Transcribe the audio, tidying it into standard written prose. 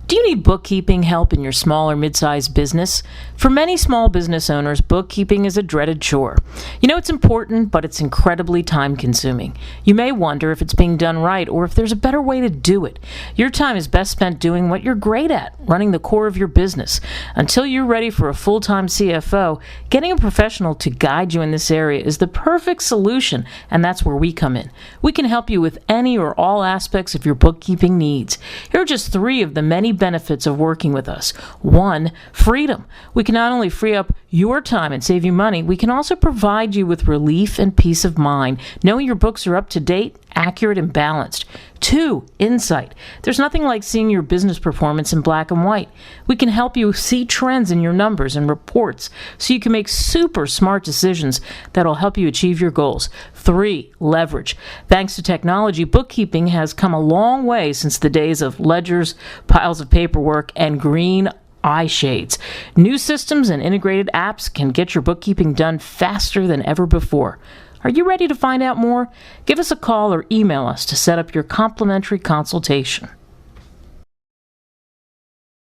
Do you need bookkeeping help in your small or mid-sized business? For many small business owners, bookkeeping is a dreaded chore. You know it's important, but it's incredibly time-consuming. You may wonder if it's being done right or if there's a better way to do it. Your time is best spent doing what you're great at, running the core of your business. Until you're ready for a full-time CFO, getting a professional to guide you in this area is the perfect solution, and that's where we come in. We can help you with any or all aspects of your bookkeeping needs. Here are just 3 of the many benefits of working with us. 1, freedom. We can not only free up your time and save you money, we can also provide you with relief and peace of mind, knowing your books are up to date, accurate, and balanced. 2, insight. There's nothing like seeing your business performance in black and white. We can help you see trends in your numbers and reports so you can make super smart decisions that'll help you achieve your goals. 3, leverage. Thanks to technology, bookkeeping has come a long way since the days of ledgers, piles of paperwork, and green eye shades. New systems and integrated apps can get your bookkeeping done faster than ever before. Are you ready to find out more? Give us a call or email us to set up your complimentary consultation.